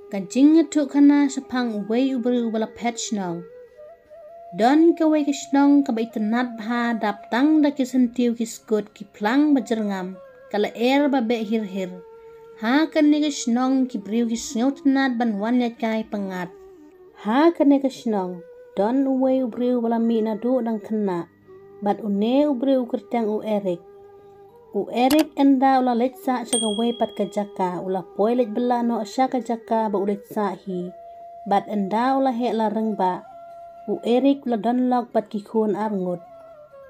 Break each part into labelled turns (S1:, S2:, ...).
S1: Kajing atuk kana sapang uway ubri ubala pet snong. Don kaway kisnong kabay tenat bha dap tang da kisentiu kiskut ki plang bajerngam kala babe hir. Ha kane kisnong ki briu kisngaw tenat ban wan kay pangat. Ha kane kisnong don uway ubri ubala mi na du dang kena. Bat une ubri ukertang u Erik. U Erik enda ula letsa sa kaway pat kajaka ula poy let bela no asya kajaka ba ulet sa hi. Bat enda ula he lareng ba. U Erik ula donlog pat kikun arngut.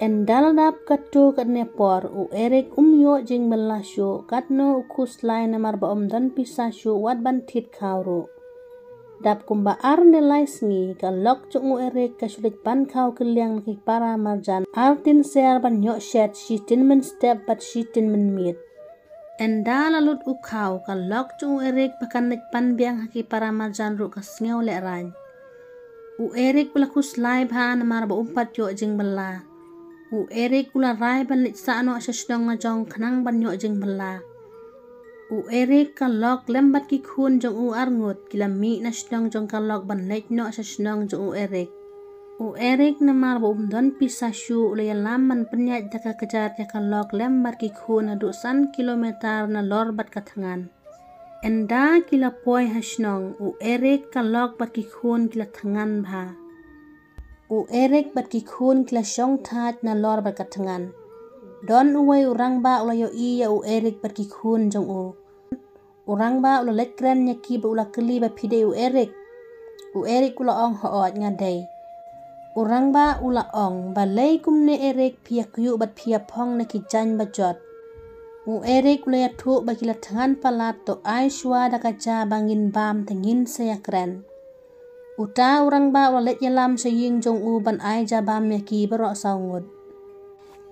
S1: Enda ladap katu kat nepor u Erik umyo jing belasyo katno ukus lai namar ba dan pisasyo wat ban tit kauru. Dap kumba arne laisngi ka lok cung u Erik ka sulit ban kau keliang ki para marjan artin ser ban nyok shet shitin men step bat shitin men mit. Enda lalut u kau ka lok cung u Erik pakan net pan biang haki para marjan ru ka sngew le rany. U Erik ula kuslai bha namar ba umpat yo jing bela. U Erik ula rai ban lit sa ano asyasdong ngajong kanang ban yo jing bela. U Erik ka lok lembat ki khun jong u arngut kila mi na sdong jong ka lok ban let no asyasdong jong u Erik. U Erik namar ba don pisasyu ula yalam man penyat jaka kejar jaka lok lembat ki khun na 200 kilometer na lor bat katangan. Enda kila poy hasnong u Erik ka lok bat ki khun kila tangan bha. U Erik bat ki khun kila syong tat na lor bat katangan. Don uway urang ba ula yo iya u Erik bat ki khun jong u. Urang ba ula let kren nyaki ba ula keli ba pide u Erik. U Erik ula ong hoot ngaday. Urang ba ula ong balay kumne Erik pia kuyu bat pia pong na ki jan bajot. U Erik ula yatuk ba kila tangan palat to ay shwa da kaja bangin bam tengin saya kren. Uta urang ba ula let yalam sa ying jong u ban ay ja bam nyaki barok saungud.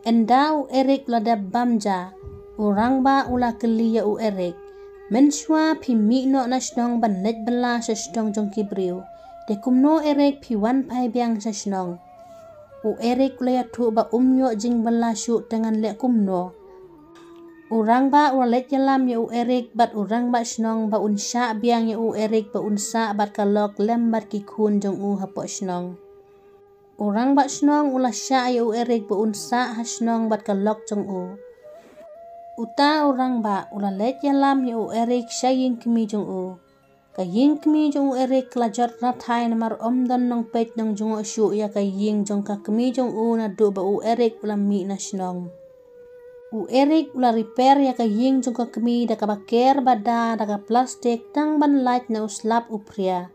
S1: Enda u Erik ula dab bam ja. Urang ba ula keli ya u Erik. Menshwa pi mi no na snong ban let bela sa snong jong kibriu. De kumno Erik pi wan pai biang sa snong. U Erik ula yatuk ba umyo jing bela syuk dengan le kumno. Urang ba ula let yalam ya u Erik bat urang ba snong ba unsya biang ya u Erik ba unsa bat kalok lembat ki khun jong u hapo snong. Urang ba snong ula sya ya u Erik ba unsa ha snong bat kalok jong u. Uta urang ba ula let yalam ya u Erik sya ying kemi jong u. Ka ying kemi jong u Erik kelajot rathai namar don nong pet nong jong u syuk ya ka ying jong ka kemi jong u na du ba u Erik ula mi na snong. U Erik ula repair ya ka ying jong ka kemi da ka baker bada da ka plastik tang ban light na uslap u pria.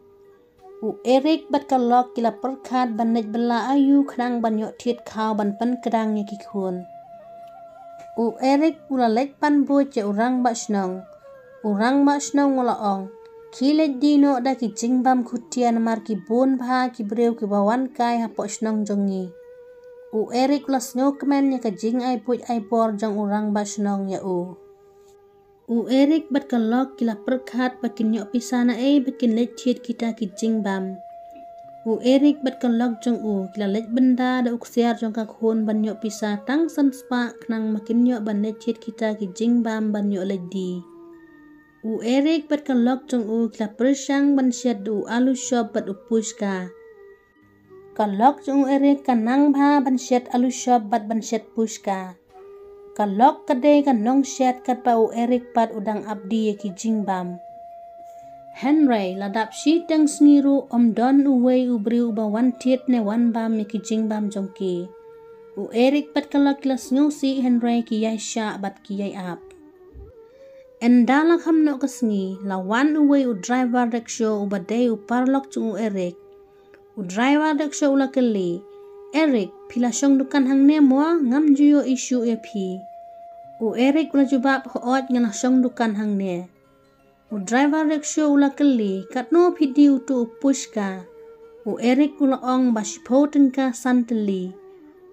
S1: U Erik bat ka lok kila perkat ban net bela ayu khrang ban yok tit kau ban pen kedang ya ki khun. U Erik ula let pan buat ya urang ba snong. Urang ba snong ula ong. Kilet dino da ki jingbam kutian mar ki bun bha ki breu ki bawan kai hapo snong jongi. U Erik ula sngo kemen ya ka jing ay buat ay bor jong urang ba snong ya u. U Erik bat ka lok kila perkat bakin yok pisana bakin let tit kita ki jingbam. U Erik bat ka lok jong u kila let benda da uksiar jong ka khun ban yok pisa tang san spa knang makin yok ban let tit kita ki jingbam ban yok let di. U Erik bat ka lok jong u kila persang ban syat u alu shop bat upush ka. Ka lok jong u Erik ka nang bha ban syat alu shop bat ban syat push ka. Ka lok kadai ka nong syat kat pa u Erik pat udang abdi ya ki jingbam. Henry ladap si teng sengiru don uway ubriu ba wan tit ne wan bam ya ki jingbam jongki. U Erik pat ka lok kila sngaw si Henry ki yay sya bat ki yay ap. Endala kamno kasngi lawan uway u driver rickshaw u badai u parlok jong u Erik. U driver rickshaw ula keli. Erik pila syong dukan hang nemo ngam juyo isu ya pi. U Erik ula jubab hoot ngala syong dukan hang ne. U driver rickshaw ula keli katno pidi u tu push ka. U Erik ula ong ba shipo tengka santeli.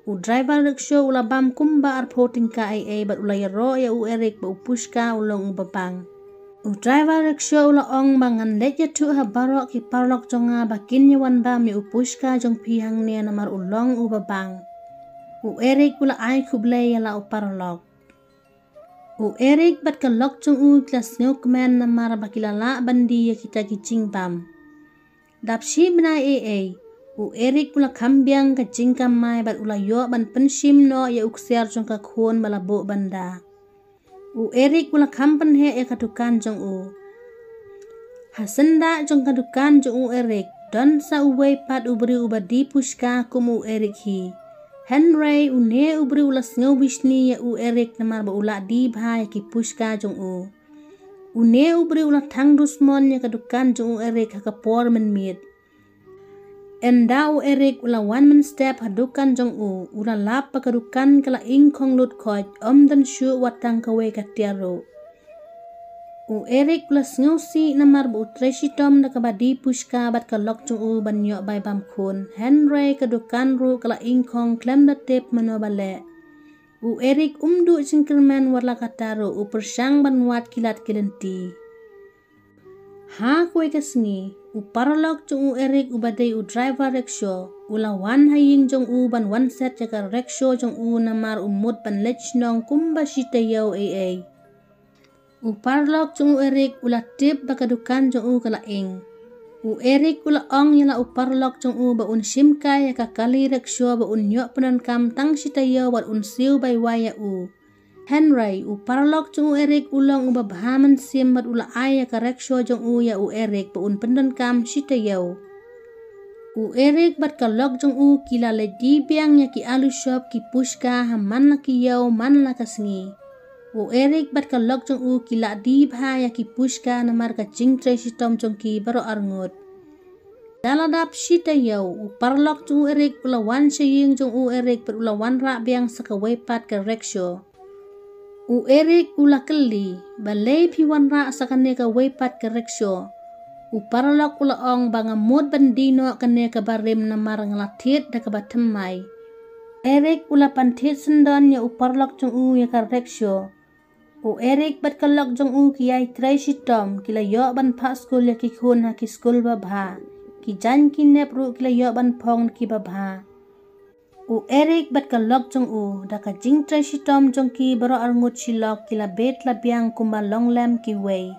S1: U driver rickshaw ula bam kumba arpo tengka ay bat ula yaro ya u Erik ba u push ka ulong u babang. U driver rickshaw ula ong bangan let ya tu ha barok ki parlok jonga bakin ya wan bam ya u push ka jong pihang ne namar ulong u babang. U Erik ula ay kublay ya la u parlok. U Erik bat kalok jong u klas ngau kemen namar bakilala bandi ya kita kicing bam. Dapsi bena U Erik ula kambiang ka jingkam mai bat ula yo ban pensim no ya ukser jong ka khon bala bo banda. U Erik ula kampan he ya katukan jong u. Hasenda jong katukan jong u Erik don sa uwei pat ubri ubadi pushka kum u Erik hi. Henry une ubri ula ngau bisni ya u Erik namar ba ula di bha ya ki pushka jong u. Une ubri ula thang dusmon ya katukan jong u Erik hakapor men miet. Enda u Erik ula one step hadukan jong u ula lap pakadukan kala ingkong lut khoj dan shu watang kawe katiaro. U Erik ula ngausi namar bu treshi tom da kabadi pushka bat kalok jong u banyo bay bam khun Henry kadukan ru kala ingkong klem da tep manobale. U Erik umdu singkerman warla kataro u persang banwat kilat kilenti. Ha kue kesngi u paralog jong u Erik ubadai u driver rickshaw ula wan haying jong u ban one set jaka rickshaw jong u namar umut ban lechnong kumba shita yaw U paralog jong u Erik ula tip bakadukan jong u kala ing. U Erik ula ong yala u paralog jong u ba un simka yaka kali rickshaw ba un nyok penon kam tang shita yaw wat un siw bay waya u. Henry u paralog jong u Erik ulang u babhaman sim bat ula aya ka rickshaw jong u ya u Erik ba un pendon kam shita yaw. U Erik bat kalog jong u kila le dibiang ya ki alu shop ki pushka haman la ki yaw man la kasngi. U Erik bat kalog jong u kila dibha ya ki pushka namar ka jingtre shitom jong ki baro arngut. Daladap shita yaw u paralog jong u Erik ula wan shaying jong u Erik bat ula wan ra biang saka wepat ka rickshaw. U Erik ula keli balai piwan ra sakane ka wepat ka rickshaw. U paralog ula ong bangamut bandino kane ka barim namar ngelatit da ka batemai. Erik ula pantit sendon ya u paralog jong u ya ka rickshaw. U Erik bat kalog jong u kiai trai shitom kila yo ban pa skul ya ki khun ha ki skul babha. Ki jan ki nep ru kila yo ban pong ki babha. U Erik bat kalog jong u da ka jing trai shitom jong ki baro arngut shilok kila bet la biang kumba long lem ki wei.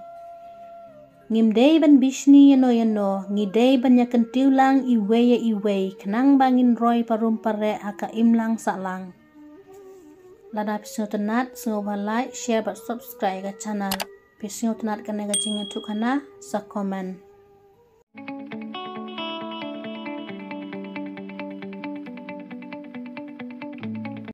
S1: Ngimdei ban bisni yano ngidei ban yakan tiulang iwei kenang bangin roy parum pare haka imlang saklang. Lada pisau tenat sengoba like share bat subscribe ka channel. Pisau tenat kena ka jingan tukana sa komen.